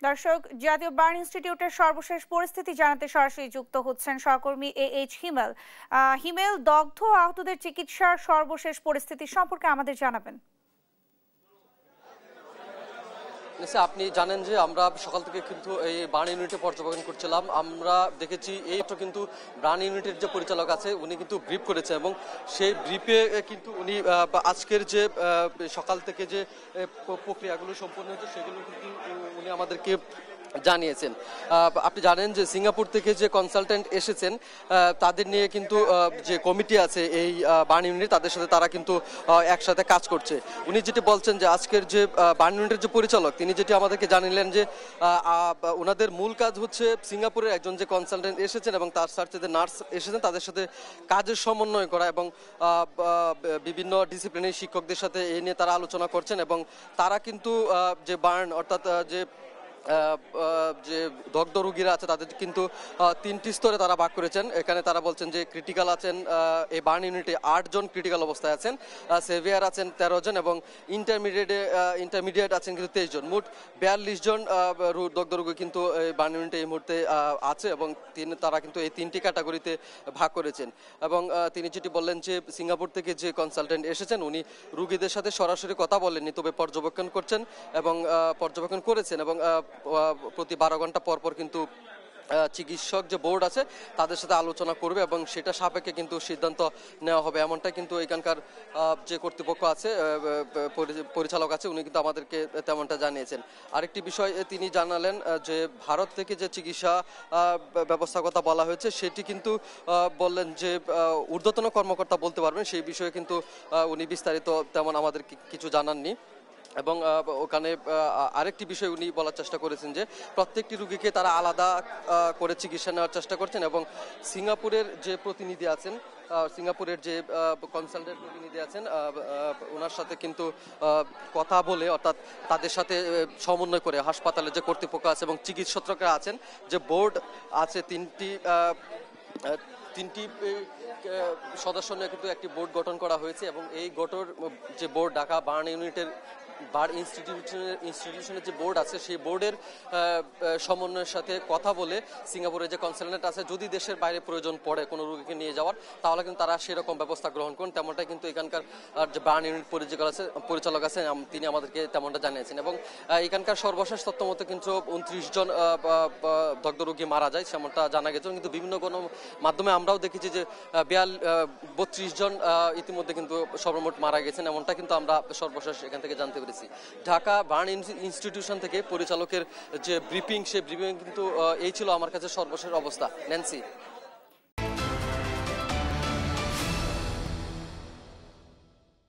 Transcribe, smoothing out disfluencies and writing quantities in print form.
দর্শক, জাতীয় বার্ন ইনস্টিটিউটের সর্বশেষ পরিস্থিতি জানাতে সরাসরি যুক্ত হচ্ছেন সহকর্মী এইচ হিমেল। হিমেল, দগ্ধ আহতদের চিকিৎসার সর্বশেষ পরিস্থিতি সম্পর্কে আমাদের জানাবেন। আপনি জানেন যে আমরা সকাল থেকে কিন্তু এই বার্ন ইউনিটে পর্যবেক্ষণ করছিলাম। আমরা দেখেছি এই কিন্তু বার্ন ইউনিটের যে পরিচালক আছে উনি কিন্তু ব্রিফ করেছে এবং সেই ব্রিফে কিন্তু উনি আজকের যে সকাল থেকে যে প্রক্রিয়াগুলো সম্পন্ন হয়েছে সেগুলো কিন্তু উনি আমাদেরকে জানিয়েছেন। আপনি জানেন যে সিঙ্গাপুর থেকে যে কনসালটেন্ট এসেছেন তাদের নিয়ে কিন্তু যে কমিটি আছে এই বার্ন ইউনিট তাদের সাথে তারা কিন্তু একসাথে কাজ করছে। উনি যেটি বলছেন যে আজকের যে বার্ন ইউনিটের যে পরিচালক তিনি যেটি আমাদেরকে জানিলেন যে ওনাদের মূল কাজ হচ্ছে সিঙ্গাপুরের একজন যে কনসালটেন্ট এসেছেন এবং তার সাথে যে নার্স এসেছেন তাদের সাথে কাজের সমন্বয় করা এবং বিভিন্ন ডিসিপ্লিনের শিক্ষকদের সাথে এই নিয়ে তারা আলোচনা করছেন এবং তারা কিন্তু যে বার্ন অর্থাৎ যে দগ্ধ রোগীরা আছে তাদের কিন্তু 3টি স্তরে তারা ভাগ করেছেন। এখানে তারা বলছেন যে ক্রিটিক্যাল আছেন এই বার্ন ইউনিটে 8 জন ক্রিটিক্যাল অবস্থায় আছেন, সেভিয়ার আছেন 13 জন এবং ইন্টারমিডিয়েট আছেন কিন্তু 23 জন। মোট 42 জন দগ্ধ রোগী কিন্তু এই বার্ন ইউনিটে এই মুহূর্তে আছে এবং তারা কিন্তু এই 3টি ক্যাটাগরিতে ভাগ করেছেন। এবং তিনি যেটি বললেন যে সিঙ্গাপুর থেকে যে কনসালটেন্ট এসেছেন উনি রোগীদের সাথে সরাসরি কথা বলেননি, তবে পর্যবেক্ষণ করছেন এবং পর্যবেক্ষণ করেছেন এবং প্রতি 12 ঘন্টা পর পর কিন্তু চিকিৎসক যে বোর্ড আছে তাদের সাথে আলোচনা করবে এবং সেটা সাপেক্ষে কিন্তু সিদ্ধান্ত নেওয়া হবে, এমনটা কিন্তু এখানকার যে কর্তৃপক্ষ আছে পরিচালক আছে উনি কিন্তু আমাদেরকে তেমনটা জানিয়েছেন। আরেকটি বিষয় তিনি জানালেন যে ভারত থেকে যে চিকিৎসা ব্যবস্থার কথা বলা হয়েছে সেটি কিন্তু বললেন যে ঊর্ধ্বতন কর্মকর্তা বলতে পারবেন, সেই বিষয়ে কিন্তু উনি বিস্তারিত তেমন আমাদের কিছু জানাননি। এবং ওখানে আরেকটি বিষয় উনি বলার চেষ্টা করেছেন যে প্রত্যেকটি রোগীকে তারা আলাদা করে চিকিৎসা নেওয়ার চেষ্টা করছেন এবং সিঙ্গাপুরের যে প্রতিনিধি আছেন, সিঙ্গাপুরের যে কনসালটেন্ট প্রতিনিধি আছেন ওনার সাথে কিন্তু কথা বলে অর্থাৎ তাদের সাথে সমন্বয় করে হাসপাতালে যে কর্তৃপক্ষ আছে এবং চিকিৎসকরা আছেন যে বোর্ড আছে তিনটি সদস্য নিয়ে কিন্তু একটি বোর্ড গঠন করা হয়েছে এবং এই যে বোর্ড ঢাকা বার্ন ইউনিটের বার্ন ইনস্টিটিউশনের যে বোর্ড আছে সেই বোর্ডের সমন্বয়ের সাথে কথা বলে সিঙ্গাপুরের যে কনসালটেন্ট আছে যদি দেশের বাইরে প্রয়োজন পড়ে কোনো রোগীকে নিয়ে যাওয়ার তাহলে কিন্তু তারা সেরকম ব্যবস্থা গ্রহণ করেন, তেমনটাই কিন্তু এখানকার যে বার্ন ইউনিট পরিচালক আছেন তিনি আমাদেরকে তেমনটা জানিয়েছেন। এবং এখানকার সর্বশেষ তথ্য মতো কিন্তু 29 জন দগ্ধ রোগী মারা যায় সেমনটা জানা গেছে, কিন্তু বিভিন্ন মাধ্যমে আমরাও দেখেছি যে 32 জন ইতিমধ্যে কিন্তু সর্বমোট মারা গেছেন, এমনটা কিন্তু আমরা সর্বশেষ এখান থেকে জানতে পেরেছি। ঢাকা বার্ন ইনস্টিটিউশন থেকে পরিচালকের যে ব্রিফিং সেই ব্রিফিং কিন্তু এই ছিল আমার কাছে সর্বশেষ অবস্থা। ন্যান্সি।